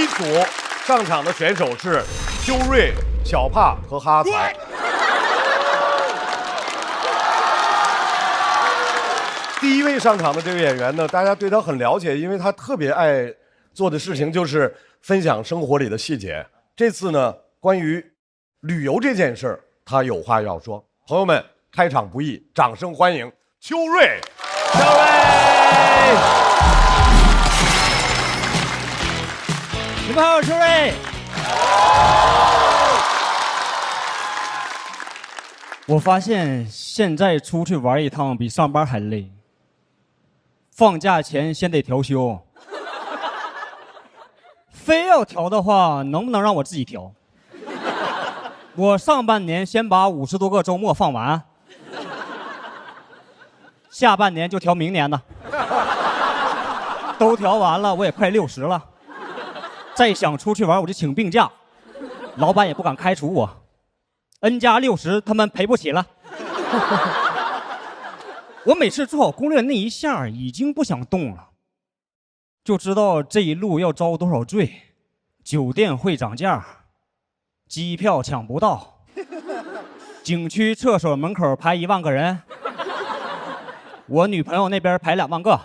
第一组上场的选手是修睿、小帕和哈财。第一位上场的这位演员呢，大家对他很了解，因为他特别爱做的事情就是分享生活里的细节。这次呢，关于旅游这件事儿，他有话要说。朋友们，开场不易，掌声欢迎秋瑞。秋瑞，你们好，秋瑞。我发现现在出去玩一趟比上班还累。放假前先得调休，非要调的话，能不能让我自己调？我上半年先把50多个周末放完，下半年就调明年的。都调完了，我也快60了，再想出去玩我就请病假，老板也不敢开除我。N+60他们赔不起了。我每次做好攻略那一下已经不想动了，就知道这一路要遭多少罪，酒店会涨价，机票抢不到，景区厕所门口排1万个人，我女朋友那边排2万个。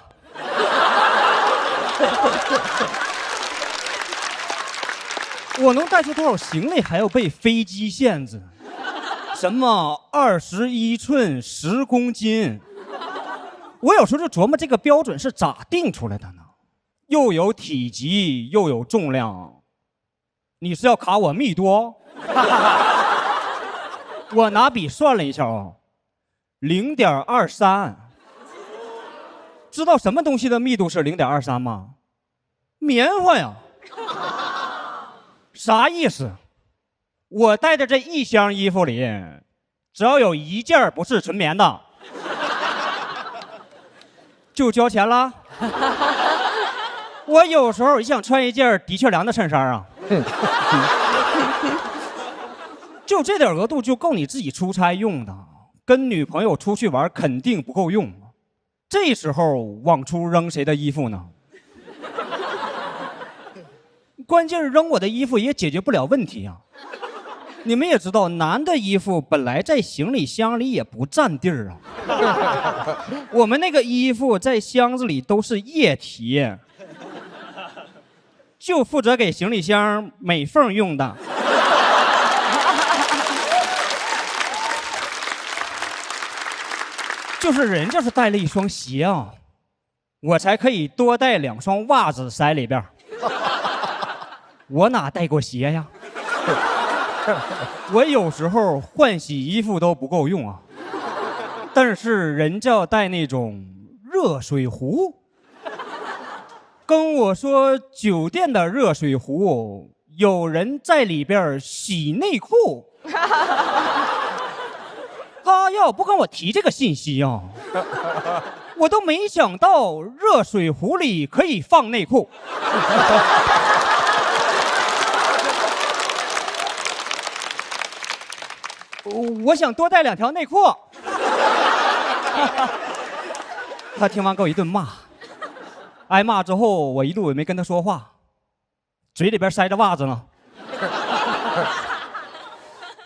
我能带出多少行李还要被飞机限制，什么21寸10公斤。我有时候就琢磨这个标准是咋定出来的呢？又有体积又有重量，你是要卡我密度哦？我拿笔算了一下哦，0.23。知道什么东西的密度是0.23吗？棉花呀。啥意思？我带的这一箱衣服里，只要有1件不是纯棉的，就交钱了。我有时候也想穿一件的确良的衬衫啊。就这点额度就够你自己出差用的，跟女朋友出去玩肯定不够用。这时候往出扔谁的衣服呢？关键是扔我的衣服也解决不了问题啊。你们也知道，男的衣服本来在行李箱里也不占地儿啊。我们那个衣服在箱子里都是液体，就负责给行李箱美缝用的。就是人就是带了一双鞋啊，我才可以多带2双袜子塞里边。我哪带过鞋呀？我有时候换洗衣服都不够用啊。但是人家要带那种热水壶，跟我说酒店的热水壶有人在里边洗内裤。他要不跟我提这个信息啊，我都没想到热水壶里可以放内裤。我想多带2条内裤。他听完给我一顿骂，挨骂之后我一路也没跟他说话，嘴里边塞着袜子呢。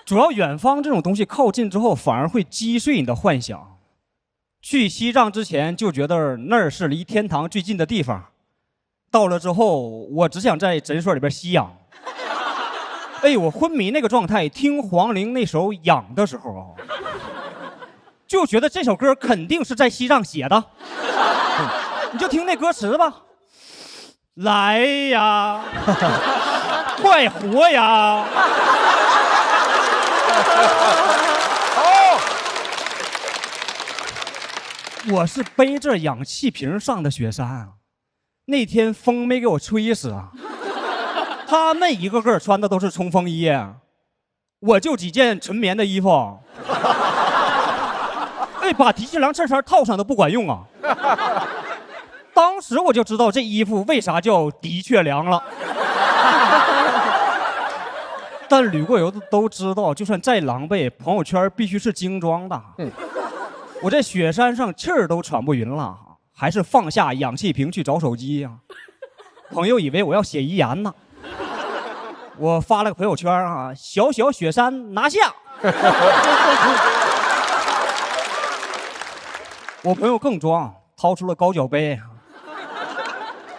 主要远方这种东西靠近之后反而会击碎你的幻想。去西藏之前就觉得那儿是离天堂最近的地方，到了之后我只想在诊所里边吸氧。哎，我昏迷那个状态，听黄龄那首《痒》的时候，就觉得这首歌肯定是在西藏写的。你就听那歌词吧，来呀，快活呀！我是背着氧气瓶上的雪山啊，那天风没给我吹死啊。他们一个个穿的都是冲锋衣，我就几件纯棉的衣服。哎，把的确良衬衫套上都不管用啊。当时我就知道这衣服为啥叫的确良了。但旅过游的都知道，就算再狼狈，朋友圈必须是精装的。我在雪山上气儿都喘不匀了，还是放下氧气瓶去找手机呀。朋友以为我要写遗言呢。我发了个朋友圈啊，小小雪山拿下。我朋友更装，掏出了高脚杯，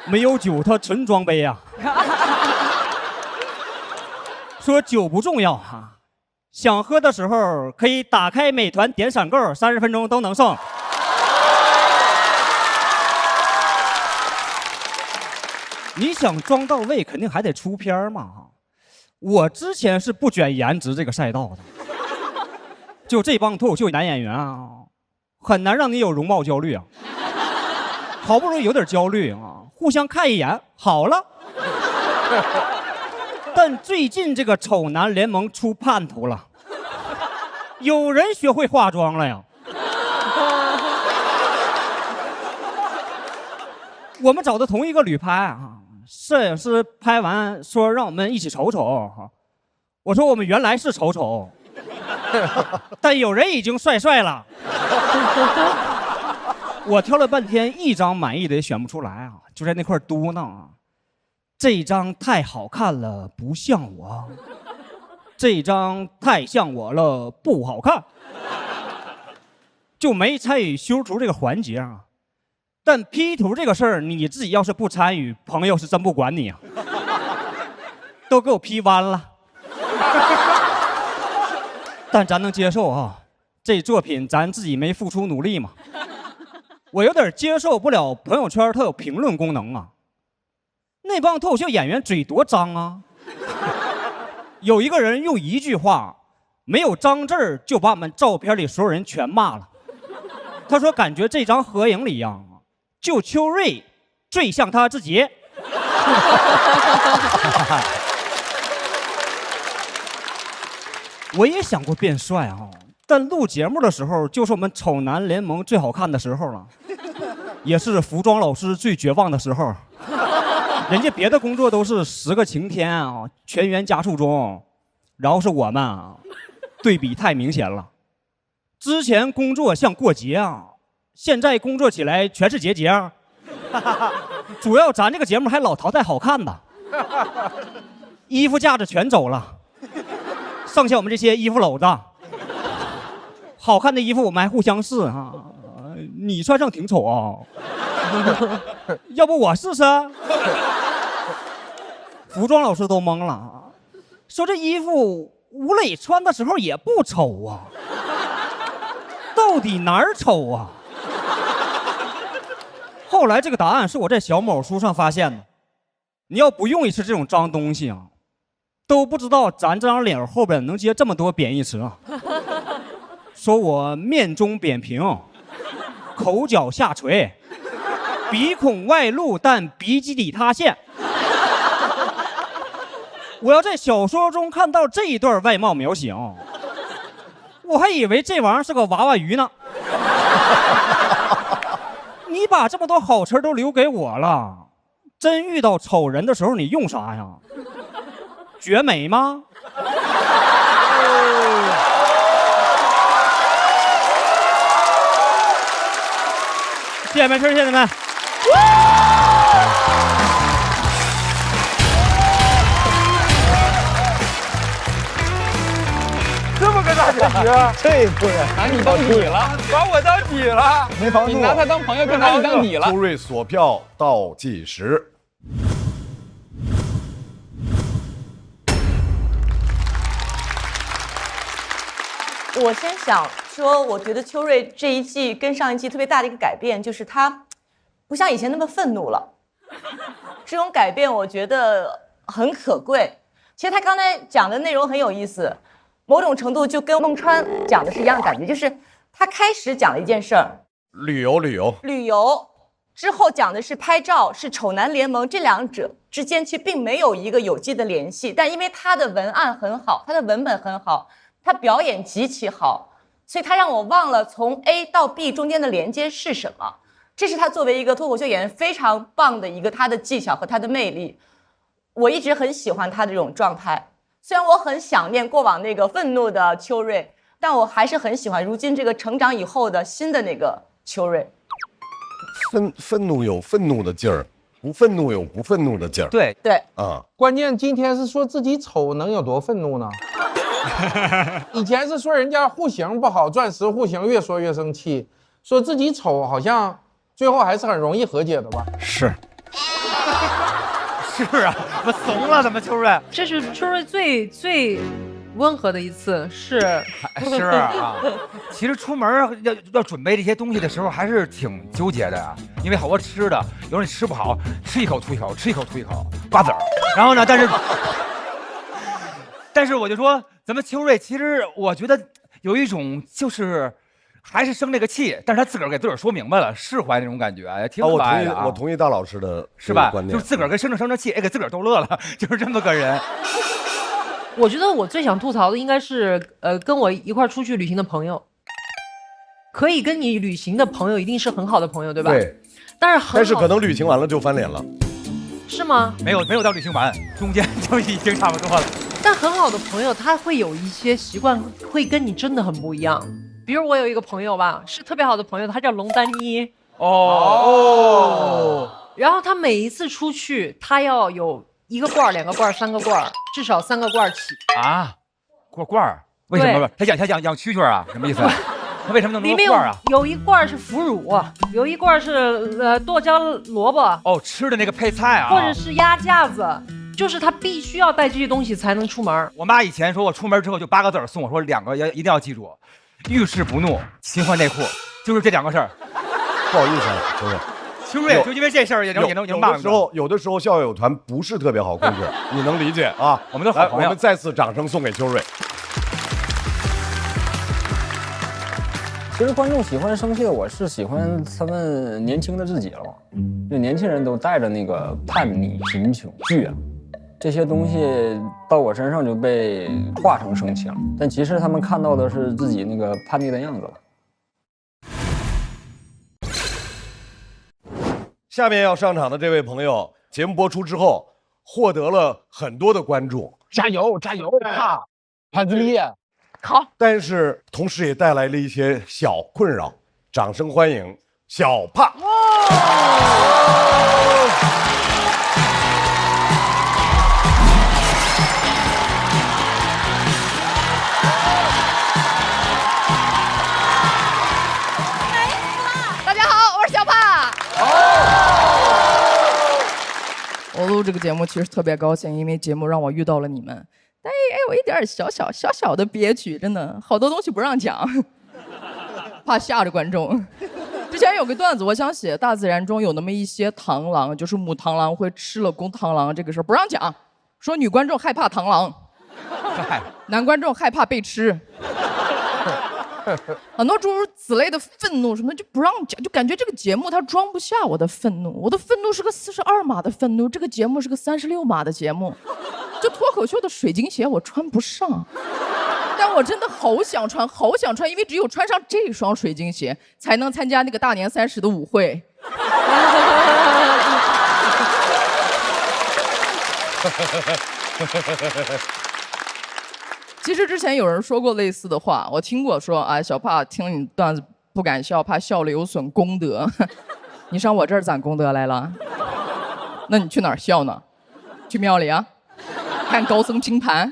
没有酒，他纯装杯啊。说酒不重要啊，想喝的时候可以打开美团点闪购，30分钟都能送。你想装到位，肯定还得出片嘛。我之前是不卷颜值这个赛道的，就这帮脱口秀男演员啊，很难让你有容貌焦虑啊。好不容易有点焦虑啊，互相看一眼，好了。但最近这个丑男联盟出叛徒了，有人学会化妆了呀。我们找的同一个旅拍啊，摄影师拍完说让我们一起瞅瞅，我说我们原来是瞅瞅，但有人已经帅了。我挑了半天，一张满意的也选不出来啊，就在那块嘟囔啊。这张太好看了，不像我；这张太像我了，不好看。就没参与修图这个环节啊。但 P 图这个事儿，你自己要是不参与，朋友是真不管你啊。都给我 P 弯了。但咱能接受啊，这作品咱自己没付出努力嘛。我有点接受不了朋友圈它有评论功能啊。那帮脱口秀演员嘴多脏啊！有一个人用一句话，没有脏字儿，就把我们照片里所有人全骂了。他说感觉这张合影里呀，就秋瑞最像他自己。我也想过变帅啊，但录节目的时候就是我们丑男联盟最好看的时候了，也是服装老师最绝望的时候。人家别的工作都是10个晴天啊，全员加速中，然后是我们啊，对比太明显了。之前工作像过节啊，现在工作起来全是节节。主要咱这个节目还老淘汰好看的，衣服架子全走了，剩下我们这些衣服篓子。好看的衣服我们还互相试啊，你穿上挺丑啊，要不我试试？服装老师都懵了，说这衣服吴磊穿的时候也不丑啊，到底哪儿丑啊？后来这个答案是我在小某书上发现的，你要不用一次这种脏东西啊，都不知道咱这张脸后边能接这么多贬义词啊。说我面中扁平，口角下垂，鼻孔外露但鼻基底塌陷。我要在小说中看到这一段外貌描写啊，我还以为这玩意儿是个娃娃鱼呢。你把这么多好词都留给我了，真遇到丑人的时候你用啥呀？绝美吗？谢谢们，谢谢你们。这么个大结局，这不是拿你当底了，把我当底了，没防住，你拿他当朋友，更拿你当底了。周瑞锁票倒计时。我先想说，我觉得秋瑞这一季跟上一季特别大的一个改变，就是他不像以前那么愤怒了。这种改变我觉得很可贵。其实他刚才讲的内容很有意思，某种程度就跟孟川讲的是一样的感觉，就是他开始讲了一件事儿，旅游之后讲的是拍照，是丑男联盟，这两者之间其实并没有一个有机的联系，但因为他的文案很好，他的文本很好，他表演极其好，所以他让我忘了从 A 到 B 中间的连接是什么。这是他作为一个脱口秀演员非常棒的一个他的技巧和他的魅力。我一直很喜欢他这种状态，虽然我很想念过往那个愤怒的秋瑞，但我还是很喜欢如今这个成长以后的新的那个秋瑞。愤怒有愤怒的劲儿，不愤怒有不愤怒的劲儿。对，对，啊，关键今天是说自己丑，能有多愤怒呢？以前是说人家户型不好，钻石户型越说越生气，说自己丑，好像最后还是很容易和解的吧？是。是啊，我怂了，怎么秋瑞？这是秋瑞最温和的一次，是是啊，其实出门要准备这些东西的时候，还是挺纠结的呀。因为好多吃的，有时候你吃不好，吃一口吐一口，吃一口吐一口，瓜子儿。然后呢，但是我就说，咱们秋瑞其实我觉得有一种就是还是生这个气，但是他自个儿给自个儿说明白了，释怀那种感觉，也挺可爱的啊。我同意大老师的是吧？观点，就是自个儿跟生着气，哎，给自个儿逗乐了，就是这么个人。我觉得我最想吐槽的应该是，跟我一块出去旅行的朋友，可以跟你旅行的朋友一定是很好的朋友，对吧？对。但是可能旅行完了就翻脸了。是吗？没有到旅行完，中间就已经差不多了。但很好的朋友，他会有一些习惯，会跟你真的很不一样。比如我有一个朋友吧，是特别好的朋友，他叫龙丹妮。哦。然后他每一次出去，他要有1个罐、2个罐、3个罐，至少3个罐起。啊，罐儿？为什么？他养蛐蛐啊？什么意思？他为什么那么多罐啊？有1罐是腐乳，有1罐是剁椒萝卜。哦，吃的那个配菜啊，或者是鸭架子。就是他必须要带这些东西才能出门。我妈以前说我出门之后就8个字送我说2个一定要记住，遇事不怒，勤换内裤，就是这2个事儿。不好意思啊，秋瑞，秋瑞就因为这事儿也能骂。有的时候校友团不是特别好控制，你能理解啊？我们都好朋友。我们再次掌声送给秋瑞。其实观众喜欢生气的，我是喜欢他们年轻的自己了。就年轻人都带着那个叛逆、贫穷、倔强这些东西到我身上就被化成生气了，但其实他们看到的是自己那个叛逆的样子了。下面要上场的这位朋友，节目播出之后获得了很多的关注，加油加油！哈，潘子力，好，但是同时也带来了一些小困扰。掌声欢迎小帕。大家好，我是小帕。我录这个节目其实特别高兴，因为节目让我遇到了你们，但也有一点小的憋屈，真的好多东西不让讲，怕吓着观众。之前有个段子，我想写大自然中有那么一些螳螂，就是母螳螂会吃了公螳螂这个事儿不让讲，说女观众害怕螳螂，男观众害怕被吃。很多诸如此类的愤怒什么就不让讲，就感觉这个节目它装不下我的愤怒。我的愤怒是个42码的愤怒，这个节目是个36码的节目。就脱口秀的水晶鞋我穿不上，但我真的好想穿，因为只有穿上这双水晶鞋，才能参加那个大年30的舞会。其实之前有人说过类似的话，我听过说啊，小帕听了你段子不敢笑，怕笑了有损功德。你上我这儿攒功德来了？那你去哪儿笑呢？去庙里啊？看高僧拼盘？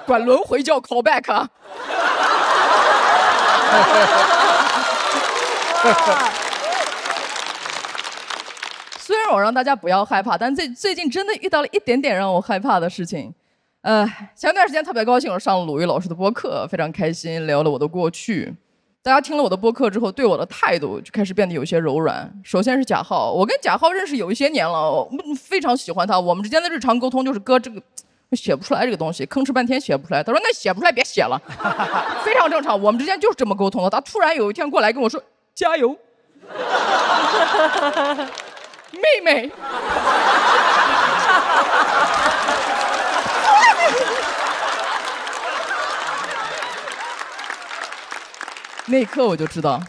管轮回叫 callback 啊？虽然我让大家不要害怕，但最近真的遇到了一点点让我害怕的事情。前段时间特别高兴，我上了鲁豫老师的播客，非常开心，聊了我的过去。大家听了我的播客之后，对我的态度就开始变得有些柔软。首先是贾浩，我跟贾浩认识有一些年了，我非常喜欢他。我们之间的日常沟通就是哥这个写不出来这个东西，吭哧半天写不出来。他说那写不出来别写了，非常正常。我们之间就是这么沟通的。他突然有一天过来跟我说加油，妹妹。那一刻我就知道，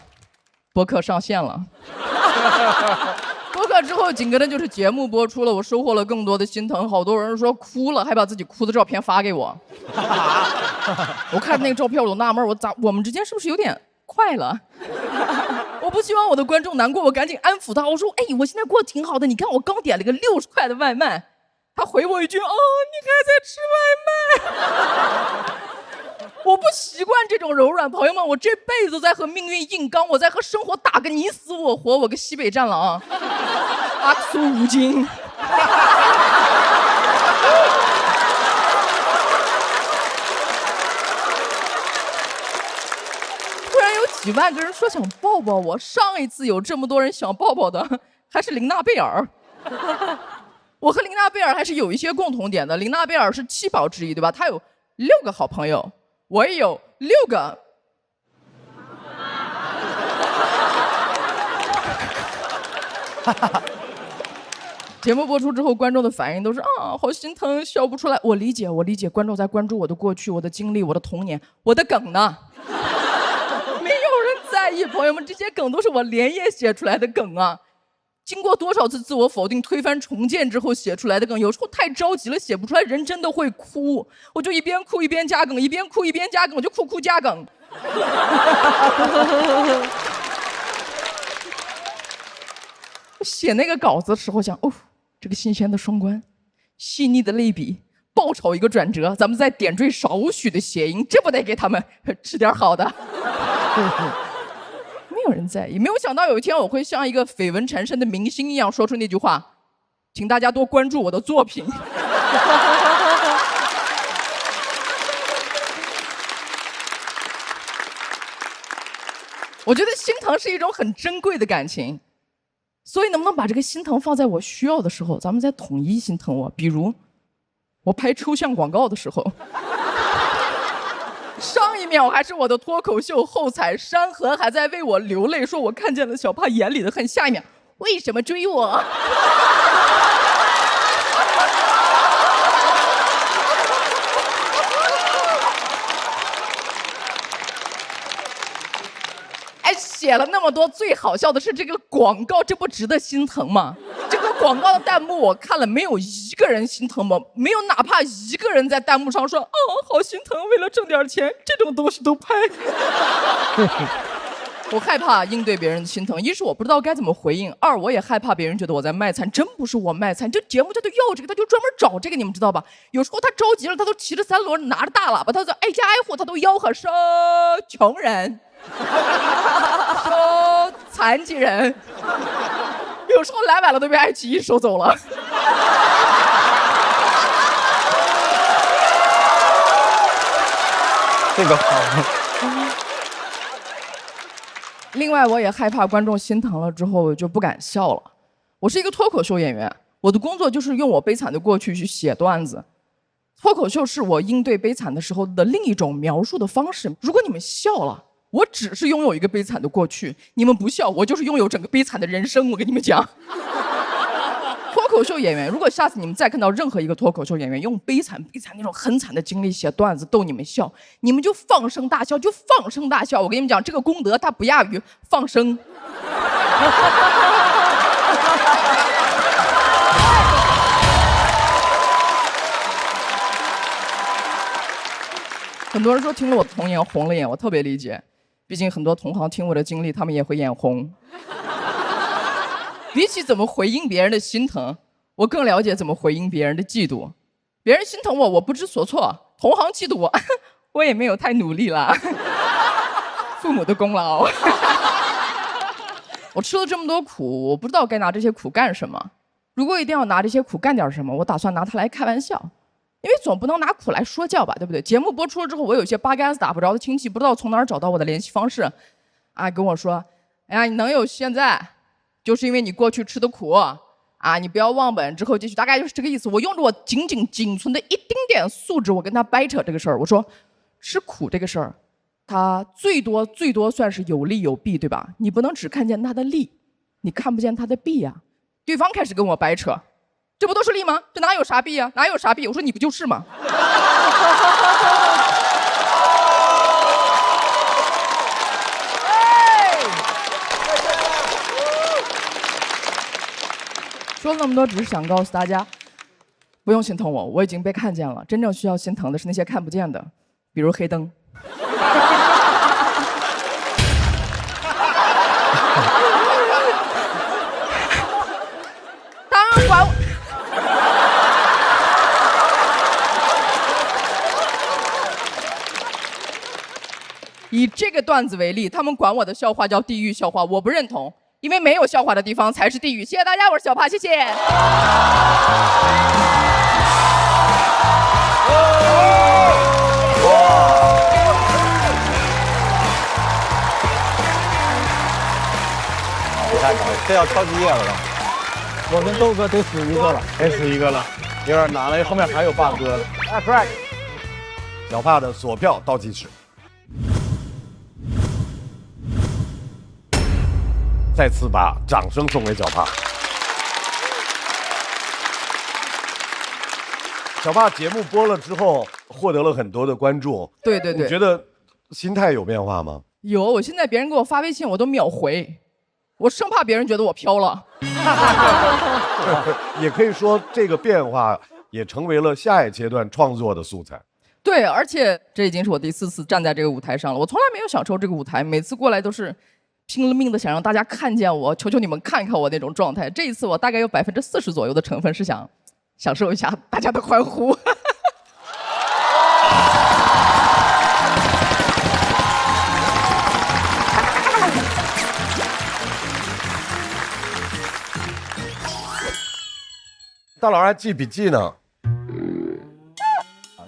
播客上线了。播客之后，紧跟着就是节目播出了，我收获了更多的心疼。好多人说哭了，还把自己哭的照片发给我。我看那个照片，我都纳闷，我们之间是不是有点快了？我不希望我的观众难过，我赶紧安抚他。我说：“哎，我现在过得挺好的，你看我刚点了个60块的外卖。”他回我一句：“哦，你还在吃外卖？”我不习惯这种柔软，朋友们，我这辈子在和命运硬刚，我在和生活打个你死我活，我个西北战狼，阿苏无尽。突然有几万个人说想抱抱我，上一次有这么多人想抱抱的还是琳娜贝尔。我和琳娜贝尔还是有一些共同点的，琳娜贝尔是7宝之一，对吧？她有6个好朋友，我也有6个。节目播出之后，观众的反应都是啊，好心疼，笑不出来。我理解，观众在关注我的过去、我的经历、我的童年、我的梗呢。没有人在意，朋友们，这些梗都是我连夜写出来的梗啊。经过多少次自我否定、推翻、重建之后写出来的梗，有时候太着急了，写不出来，人真的会哭。我就一边哭一边加梗，一边哭一边加梗，我就哭加梗。我写那个稿子的时候想，哦，这个新鲜的双关，细腻的类比，爆炒一个转折，咱们再点缀少许的谐音，这不得给他们吃点好的。没有人在意，没有想到有一天我会像一个绯闻缠身的明星一样说出那句话，请大家多关注我的作品。我觉得心疼是一种很珍贵的感情，所以能不能把这个心疼放在我需要的时候，咱们再统一心疼我？比如我拍抽象广告的时候，上一秒还是我的脱口秀后采，山河还在为我流泪，说我看见了小帕眼里的恨，下一秒为什么追我？哎，写了那么多，最好笑的是这个广告，这不值得心疼吗？这个广告的弹幕我看了，没有一个人心疼吗？没有哪怕一个人在弹幕上说哦，好心疼，为了挣点钱，这种东西都拍。我害怕应对别人的心疼，一是我不知道该怎么回应，二我也害怕别人觉得我在卖惨，真不是我卖惨，这节目他就要这个，他就专门找这个，你们知道吧？有时候他着急了，他都骑着3轮，拿着大喇叭，他就挨家挨户他都吆喝说穷人，说残疾人，有时候来晚了都被爱奇艺收走了。这个好。另外，我也害怕观众心疼了之后就不敢笑了。我是一个脱口秀演员，我的工作就是用我悲惨的过去去写段子。脱口秀是我应对悲惨的时候的另一种描述的方式。如果你们笑了，我只是拥有一个悲惨的过去；你们不笑，我就是拥有整个悲惨的人生。我跟你们讲。脱口秀演员，如果下次你们再看到任何一个脱口秀演员用悲惨那种很惨的经历写段子逗你们笑，你们就放声大笑，就放声大笑。我跟你们讲，这个功德它不亚于放生。很多人说听了我的童年红了眼，我特别理解，毕竟很多同行听我的经历，他们也会眼红。比起怎么回应别人的心疼，我更了解怎么回应别人的嫉妒。别人心疼我，我不知所措；同行嫉妒我，我也没有太努力啦。父母的功劳。我吃了这么多苦，我不知道该拿这些苦干什么。如果一定要拿这些苦干点什么，我打算拿它来开玩笑，因为总不能拿苦来说教吧，对不对？节目播出了之后，我有一些八竿子打不着的亲戚，不知道从哪儿找到我的联系方式，啊，跟我说，哎呀，你能有现在，就是因为你过去吃的苦啊，你不要忘本，之后继续，大概就是这个意思。我用着我仅存的一丁点素质，我跟他掰扯这个事儿。我说，吃苦这个事儿，它最多算是有利有弊，对吧？你不能只看见它的利，你看不见它的弊呀。对方开始跟我掰扯，这不都是利吗？这哪有啥弊呀？哪有啥弊？我说你不就是吗？说了那么多，只是想告诉大家，不用心疼我，我已经被看见了。真正需要心疼的是那些看不见的，比如黑灯。以这个段子为例，他们管我的笑话叫地狱笑话，我不认同，因为没有笑话的地方才是地狱。谢谢大家，我是小帕，谢谢。太高了，这要超级业了。我跟豆哥得死一个了，得死一个了，有点难了，后面还有霸哥的。That's right。小帕的锁票倒计时，再次把掌声送给小帕。小帕节目播了之后，获得了很多的关注。对对对，你觉得心态有变化吗？有，我现在别人给我发微信，我都秒回，我生怕别人觉得我飘了。也可以说，这个变化也成为了下一阶段创作的素材。对，而且这已经是我第4次站在这个舞台上了，我从来没有享受这个舞台，每次过来都是拼了命的想让大家看见我，求求你们看看我那种状态。这一次我大概有40%左右的成分是想享受一下大家的欢呼。大老师还记笔记呢。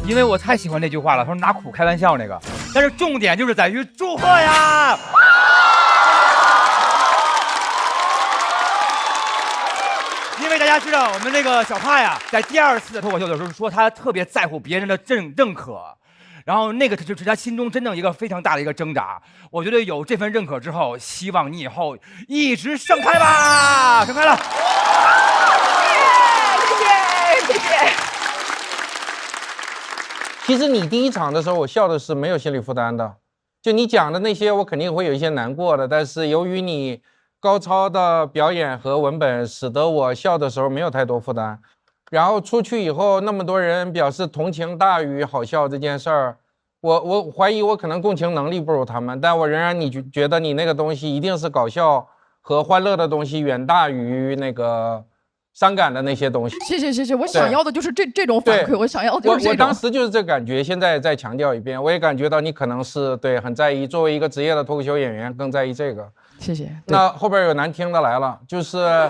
因为我太喜欢这句话了，他说拿苦开玩笑那个，但是重点就是在于祝贺呀。因为大家知道我们这个小帕呀，在第2次的脱口秀的时候说他特别在乎别人的认可，然后那个就是他心中真正一个非常大的一个挣扎。我觉得有这份认可之后，希望你以后一直盛开吧，盛开了。谢谢。其实你第1场的时候，我笑的是没有心理负担的，就你讲的那些，我肯定会有一些难过的，但是由于你高超的表演和文本，使得我笑的时候没有太多负担。然后出去以后，那么多人表示同情大于好笑这件事儿，我怀疑我可能共情能力不如他们，但我仍然觉得你那个东西一定是搞笑和欢乐的东西远大于那个伤感的那些东西。谢谢，我想要的就是这种反馈，我想要的就是这种。我当时就是这感觉，现在再强调一遍，我也感觉到你可能是对很在意，作为一个职业的脱口秀演员更在意这个。谢谢。那后边有难听的来了，就是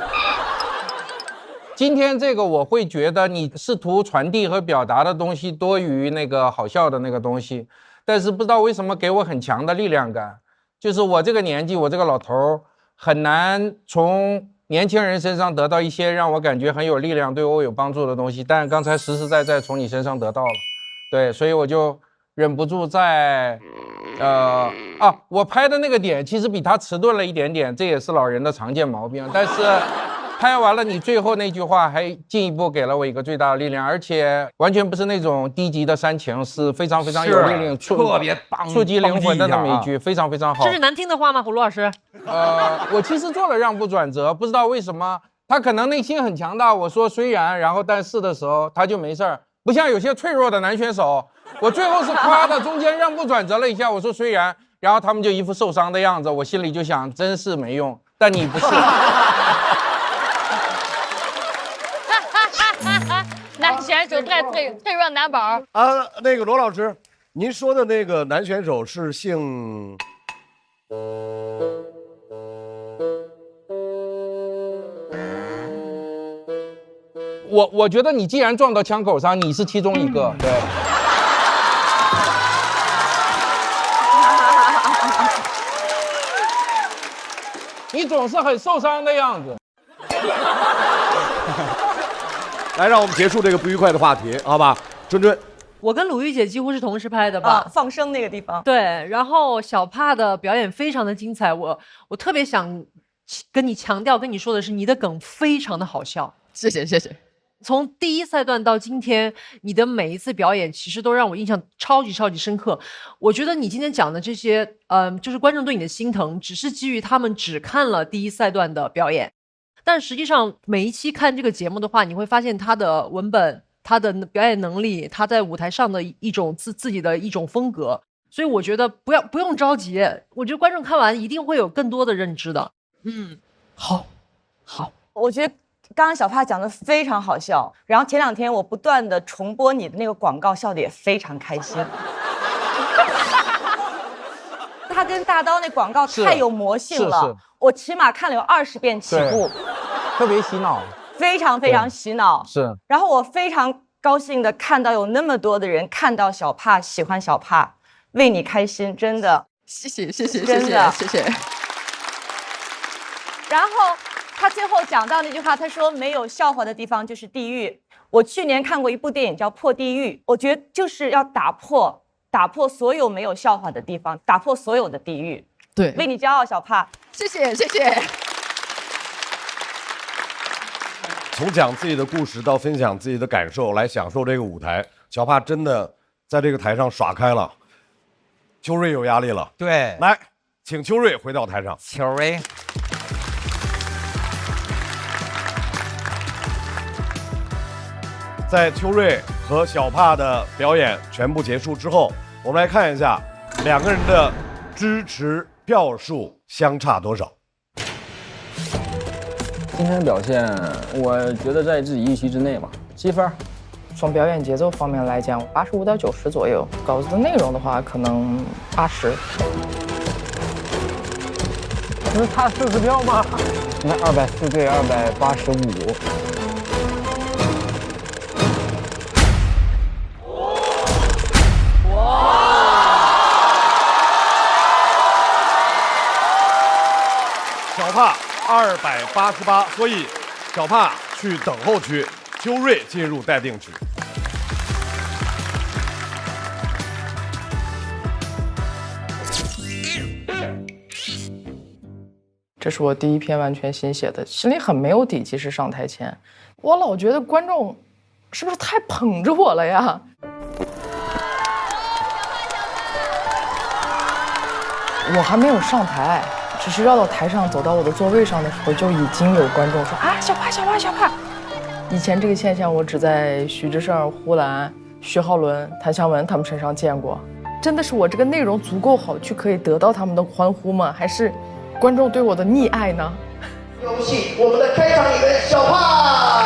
今天这个我会觉得你试图传递和表达的东西多于那个好笑的那个东西，但是不知道为什么给我很强的力量感，就是我这个年纪，我这个老头很难从年轻人身上得到一些让我感觉很有力量、对我有帮助的东西，但刚才实实在在从你身上得到了，对，所以我就忍不住在，我拍的那个点其实比他迟钝了一点点，这也是老人的常见毛病，但是拍完了你最后那句话还进一步给了我一个最大的力量，而且完全不是那种低级的煽情，是非常非常有力量、特别棒、触及灵魂的那么一句，非常非常好。这是难听的话吗，葫芦老师？我其实做了让步转折，不知道为什么他可能内心很强大。我说虽然，然后但是的时候他就没事儿，不像有些脆弱的男选手。我最后是夸的，中间让步转折了一下，我说虽然，然后他们就一副受伤的样子，我心里就想真是没用，但你不是。男选手太脆弱男宝啊！那个罗老师，您说的那个男选手是姓？我觉得你既然撞到枪口上，你是其中一个，对。你总是很受伤的样子。来，让我们结束这个不愉快的话题，好吧？臻臻，我跟鲁豫姐几乎是同时拍的吧？放生那个地方。对，然后小帕的表演非常的精彩，我特别想跟你强调，跟你说的是，你的梗非常的好笑。谢谢。从第1赛段到今天，你的每一次表演其实都让我印象超级深刻。我觉得你今天讲的这些，就是观众对你的心疼，只是基于他们只看了第1赛段的表演。但实际上，每一期看这个节目的话，你会发现他的文本、他的表演能力、他在舞台上的一种自己的一种风格。所以我觉得不用着急，我觉得观众看完一定会有更多的认知的。好，我觉得刚刚小帕讲的非常好笑，然后前2天我不断的重播你的那个广告，笑的也非常开心。他跟大刀那广告是太有魔性了，是我起码看了有20遍起步，特别洗脑，非常非常洗脑。是。然后我非常高兴的看到有那么多的人看到小帕，喜欢小帕，为你开心，真的。谢谢谢谢谢真的谢谢谢。然后他最后讲到那句话，他说没有笑话的地方就是地狱。我去年看过一部电影叫《破地狱》，我觉得就是要打破所有没有笑话的地方，打破所有的地狱。对，为你骄傲，小帕。谢谢谢谢。从讲自己的故事到分享自己的感受，来享受这个舞台，小帕真的在这个台上耍开了。秋瑞有压力了，对，来，请秋瑞回到台上。秋瑞。在秋瑞和小帕的表演全部结束之后，我们来看一下两个人的支持票数相差多少。今天的表现，我觉得在自己预期之内吧，7分。从表演节奏方面来讲，85到90左右；稿子的内容的话，可能80。不是差40票吗？那240对285。小帕288，所以小帕去等候区，秋瑞进入待定区。这是我第一篇完全新写的，心里很没有底。其实上台前，我老觉得观众是不是太捧着我了呀？我还没有上台，只是绕到台上走到我的座位上的时候，就已经有观众说啊，小帕小帕小帕。以前这个现象我只在徐志胜、呼兰、徐浩伦、谭湘文他们身上见过。真的是我这个内容足够好，去可以得到他们的欢呼吗？还是观众对我的溺爱呢？有请我们的开场演员小帕。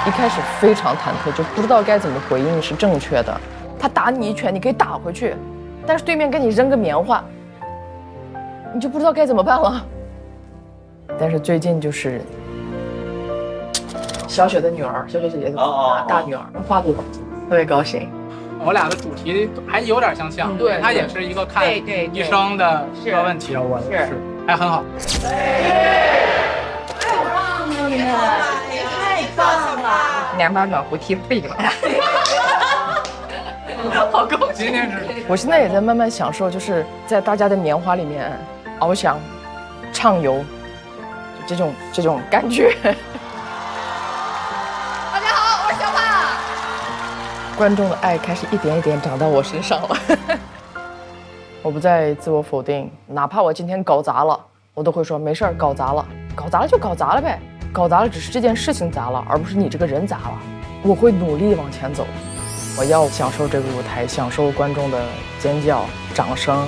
一开始非常忐忑，就不知道该怎么回应是正确的。他打你一拳，你可以打回去，但是对面给你扔个棉花，你就不知道该怎么办了。但是最近就是小雪的女儿，小雪姐姐的大女儿花朵，特别高兴。我俩的主题还有点相像，对，他也是一个看医生的一个问题，我是还很好。太棒了，你们太棒了2把暖壶踢废了。好高兴！今天是，我现在也在慢慢享受，就是在大家的棉花里面翱翔、畅游，这种感觉。大家好，我是小帕。观众的爱开始一点一点长到我身上了。我不再自我否定，哪怕我今天搞砸了，我都会说没事儿，搞砸了，搞砸了就搞砸了呗，搞砸了只是这件事情砸了，而不是你这个人砸了。我会努力往前走。我要享受这个舞台，享受观众的尖叫、掌声。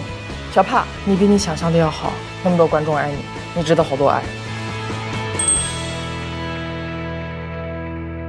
小帕，你比你想象的要好，那么多观众爱你，你值得好多爱。